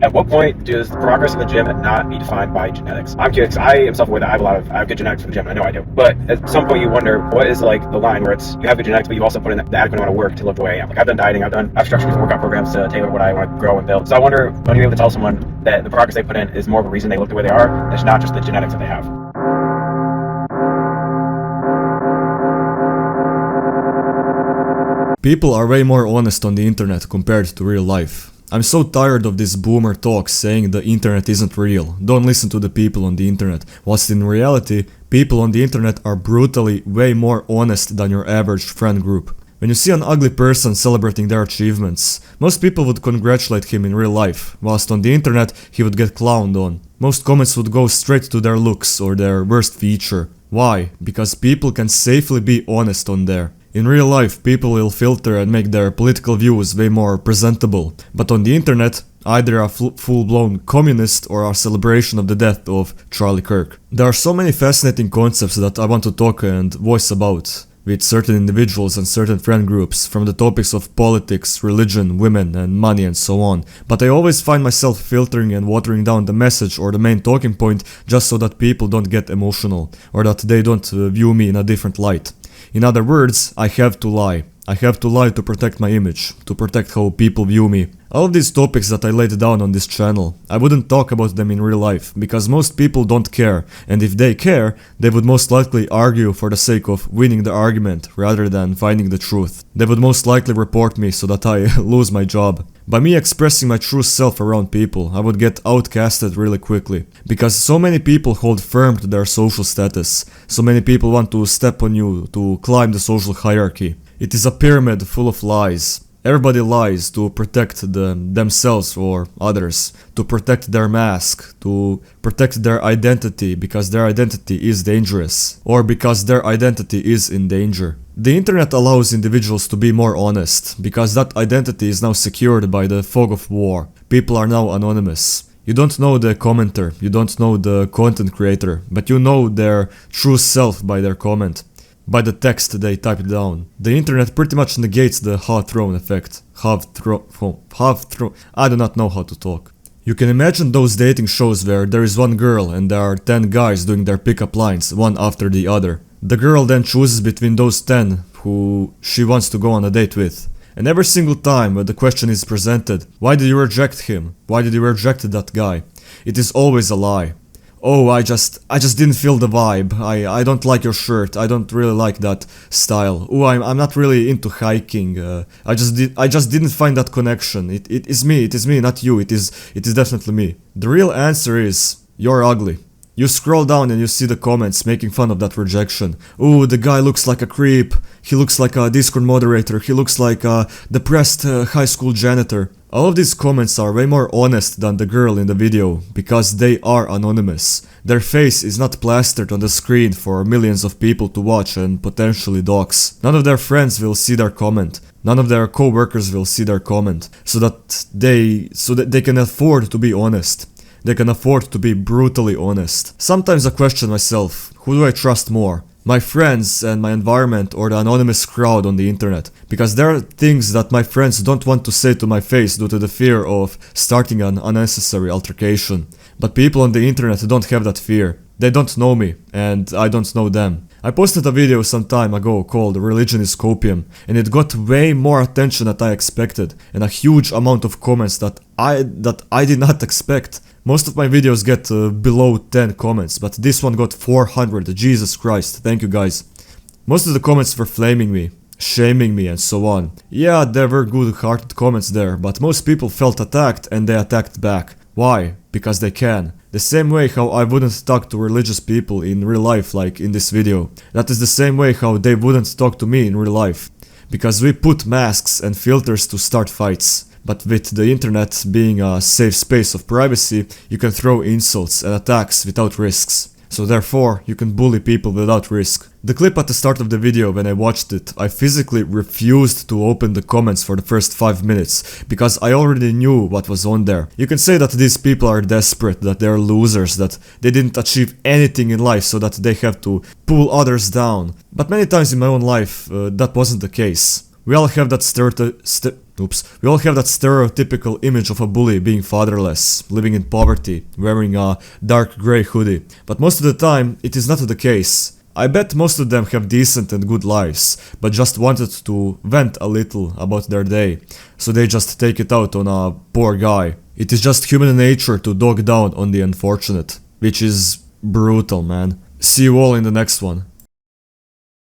At what point does the progress in the gym not be defined by genetics? I'm curious. I am self-aware that I have good genetics for the gym. I know I do. But at some point you wonder, what is like the line where it's you have good genetics, but you also put in the adequate amount of work to live the way I am. Like I've done dieting, I've structured different workout programs to tailor what I want to grow and build. So I wonder when you're able to tell someone that the progress they put in is more of a reason they look the way they are, and it's not just the genetics that they have. People are way more honest on the internet compared to real life. I'm so tired of this boomer talk saying the internet isn't real, don't listen to the people on the internet, whilst in reality, people on the internet are brutally way more honest than your average friend group. When you see an ugly person celebrating their achievements, most people would congratulate him in real life, whilst on the internet he would get clowned on. Most comments would go straight to their looks or their worst feature. Why? Because people can safely be honest on there. In real life, people will filter and make their political views way more presentable, but on the internet, either a full-blown communist or a celebration of the death of Charlie Kirk. There are so many fascinating concepts that I want to talk and voice about with certain individuals and certain friend groups, from the topics of politics, religion, women and money and so on, but I always find myself filtering and watering down the message or the main talking point just so that people don't get emotional or that they don't view me in a different light. In other words, I have to lie. I have to lie to protect my image, to protect how people view me. All of these topics that I laid down on this channel, I wouldn't talk about them in real life, because most people don't care, and if they care, they would most likely argue for the sake of winning the argument, rather than finding the truth. They would most likely report me so that I lose my job. By me expressing my true self around people, I would get outcasted really quickly, because so many people hold firm to their social status, so many people want to step on you, to climb the social hierarchy. It is a pyramid full of lies. Everybody lies to protect themselves or others, to protect their mask, to protect their identity because their identity is dangerous, or because their identity is in danger. The internet allows individuals to be more honest, because that identity is now secured by the fog of war. People are now anonymous. You don't know the commenter, you don't know the content creator, but you know their true self by their comment. By the text they typed down. The internet pretty much negates the half-thrown effect. I do not know how to talk. You can imagine those dating shows where there is one girl and there are 10 guys doing their pickup lines, one after the other. The girl then chooses between those 10 who she wants to go on a date with. And every single time when the question is presented, why did you reject him? Why did you reject that guy? It is always a lie. Oh, I just didn't feel the vibe. I don't like your shirt. I don't really like that style. Oh, I'm not really into hiking. I just didn't find that connection. It is me, not you. It is definitely me. The real answer is you're ugly. You scroll down and you see the comments making fun of that rejection. Oh, the guy looks like a creep. He looks like a Discord moderator. He looks like a depressed high school janitor. All of these comments are way more honest than the girl in the video, because they are anonymous. Their face is not plastered on the screen for millions of people to watch and potentially dox. None of their friends will see their comment. None of their co-workers will see their comment, so that they can afford to be honest. They can afford to be brutally honest. Sometimes I question myself, who do I trust more? My friends and my environment, or the anonymous crowd on the internet? Because there are things that my friends don't want to say to my face due to the fear of starting an unnecessary altercation. But people on the internet don't have that fear. They don't know me, and I don't know them. I posted a video some time ago called "Religion is Copium", and it got way more attention than I expected, and a huge amount of comments that I did not expect. Most of my videos get below 10 comments, but this one got 400, Jesus Christ, thank you guys. Most of the comments were flaming me, shaming me and so on. Yeah, there were good-hearted comments there, but most people felt attacked and they attacked back. Why? Because they can. The same way how I wouldn't talk to religious people in real life like in this video. That is the same way how they wouldn't talk to me in real life. Because we put masks and filters to start fights. But with the internet being a safe space of privacy, you can throw insults and attacks without risks. So therefore, you can bully people without risk. The clip at the start of the video, when I watched it, I physically refused to open the comments for the first 5 minutes, because I already knew what was on there. You can say that these people are desperate, that they're losers, that they didn't achieve anything in life so that they have to pull others down. But many times in my own life, that wasn't the case. We all have that we all have that stereotypical image of a bully being fatherless, living in poverty, wearing a dark grey hoodie. But most of the time, it is not the case. I bet most of them have decent and good lives, but just wanted to vent a little about their day, so they just take it out on a poor guy. It is just human nature to dog down on the unfortunate, which is brutal, man. See you all in the next one.